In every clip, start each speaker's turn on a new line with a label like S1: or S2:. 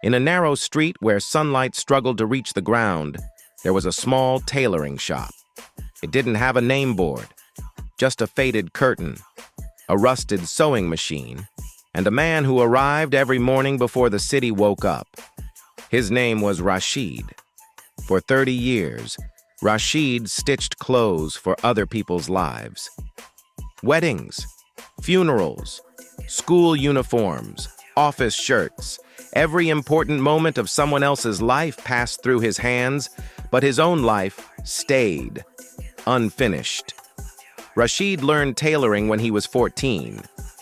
S1: In a narrow street where sunlight struggled to reach the ground, there was a small tailoring shop. It didn't have a name board, just a faded curtain, a rusted sewing machine, and a man who arrived every morning before the city woke up. His name was Rashid. For 30 years, Rashid stitched clothes for other people's lives. Weddings, funerals, school uniforms, office shirts. Every important moment of someone else's life passed through his hands, but his own life stayed unfinished. Rashid learned tailoring when he was 14,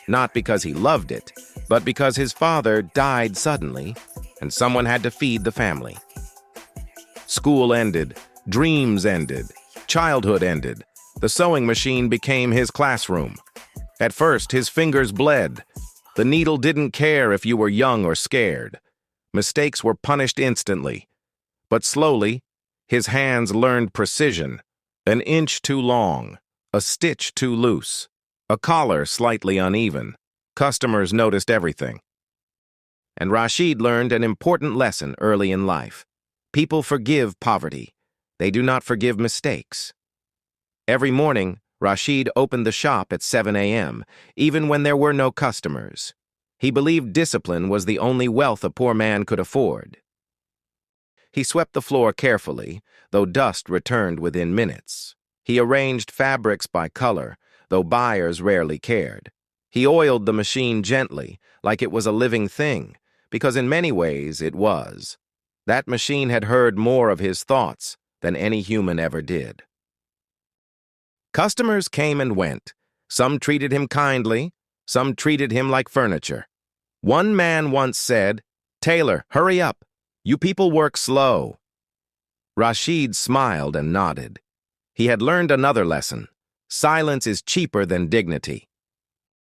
S1: not because he loved it, but because his father died suddenly and someone had to feed the family. School ended, dreams ended, childhood ended. The sewing machine became his classroom. At first, his fingers bled. The needle didn't care if you were young or scared. Mistakes were punished instantly. But slowly, his hands learned precision. An inch too long, a stitch too loose, a collar slightly uneven. Customers noticed everything. And Rashid learned an important lesson early in life. People forgive poverty. They do not forgive mistakes. Every morning, Rashid opened the shop at 7 a.m., even when there were no customers. He believed discipline was the only wealth a poor man could afford. He swept the floor carefully, though dust returned within minutes. He arranged fabrics by color, though buyers rarely cared. He oiled the machine gently, like it was a living thing, because in many ways it was. That machine had heard more of his thoughts than any human ever did. Customers came and went. Some treated him kindly, some treated him like furniture. One man once said, "Tailor, hurry up. You people work slow." Rashid smiled and nodded. He had learned another lesson. Silence is cheaper than dignity.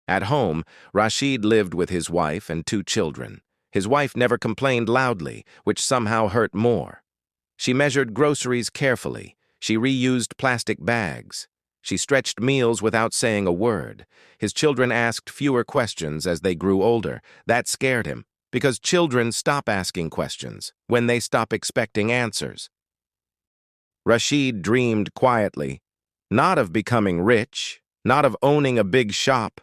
S1: At home, Rashid lived with his wife and 2 children. His wife never complained loudly, which somehow hurt more. She measured groceries carefully. She reused plastic bags. She stretched meals without saying a word. His children asked fewer questions as they grew older. That scared him, because children stop asking questions when they stop expecting answers. Rashid dreamed quietly, not of becoming rich, not of owning a big shop,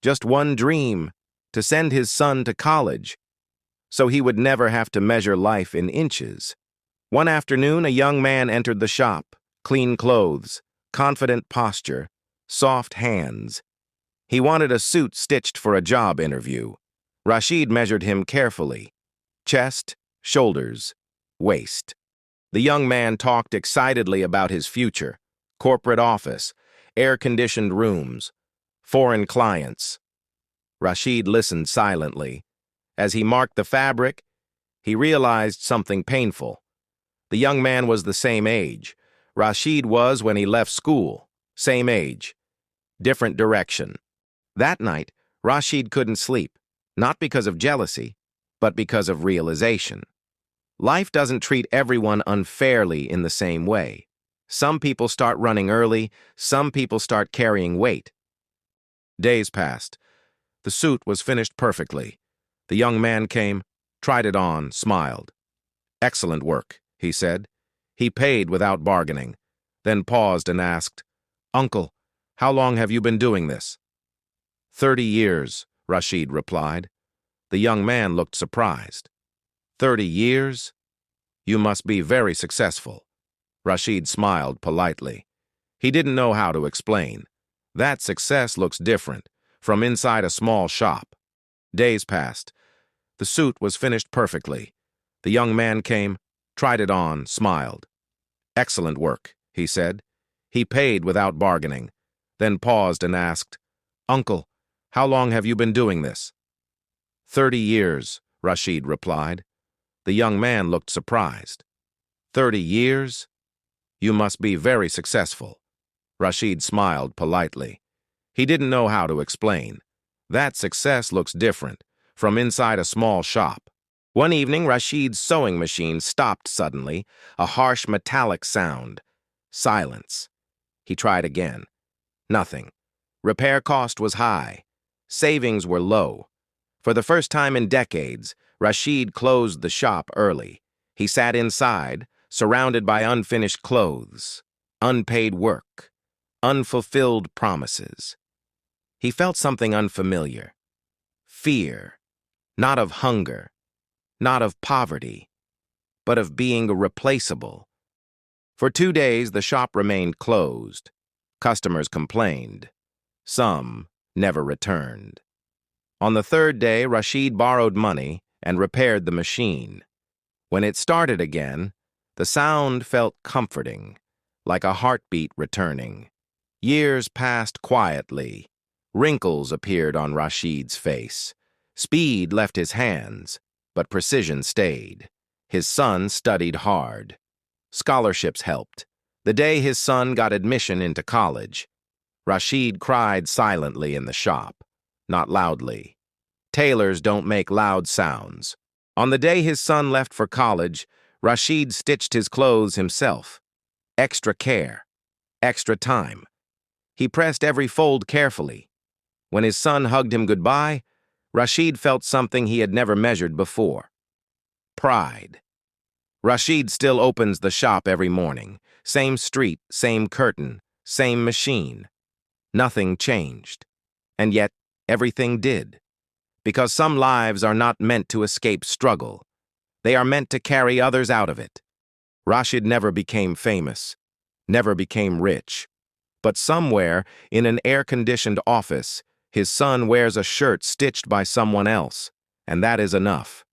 S1: just one dream, to send his son to college, so he would never have to measure life in inches. One afternoon, a young man entered the shop, clean clothes, confident posture, soft hands. He wanted a suit stitched for a job interview. Rashid measured him carefully. Chest, shoulders, waist. The young man talked excitedly about his future, corporate office, air-conditioned rooms, foreign clients. Rashid listened silently. As he marked the fabric, he realized something painful. The young man was the same age. Rashid was when he left school. Same age. Different direction. That night, Rashid couldn't sleep, not because of jealousy, but because of realization. Life doesn't treat everyone unfairly in the same way. Some people start running early, some people start carrying weight. Days passed. The suit was finished perfectly. The young man came, tried it on, smiled. "Excellent work," he said. He paid without bargaining, then paused and asked, "Uncle, how long have you been doing this?" 30 years, Rashid replied. The young man looked surprised. 30 years? You must be very successful. Rashid smiled politely. He didn't know how to explain. That success looks different, from inside a small shop. Days passed. The suit was finished perfectly. The young man came, tried it on, smiled. "Excellent work," he said. He paid without bargaining, then paused and asked, "Uncle, how long have you been doing this?" 30 years, Rashid replied. The young man looked surprised. 30 years? You must be very successful. Rashid smiled politely. He didn't know how to explain. That success looks different, from inside a small shop. One evening, Rashid's sewing machine stopped suddenly, a harsh metallic sound. Silence. He tried again. Nothing. Repair cost was high. Savings were low. For the first time in decades, Rashid closed the shop early. He sat inside, surrounded by unfinished clothes, unpaid work, unfulfilled promises. He felt something unfamiliar. Fear, not of hunger, not of poverty, but of being replaceable. For 2 days, the shop remained closed. Customers complained. Some never returned. On the 3rd day, Rashid borrowed money and repaired the machine. When it started again, the sound felt comforting, like a heartbeat returning. Years passed quietly. Wrinkles appeared on Rashid's face. Speed left his hands, but precision stayed. His son studied hard. Scholarships helped. The day his son got admission into college, Rashid cried silently in the shop, not loudly. Tailors don't make loud sounds. On the day his son left for college, Rashid stitched his clothes himself. Extra care, extra time. He pressed every fold carefully. When his son hugged him goodbye, Rashid felt something he had never measured before. Pride. Rashid still opens the shop every morning. Same street, same curtain, same machine. Nothing changed. And yet, everything did. Because some lives are not meant to escape struggle. They are meant to carry others out of it. Rashid never became famous, never became rich. But somewhere, in an air-conditioned office, his son wears a shirt stitched by someone else, and that is enough.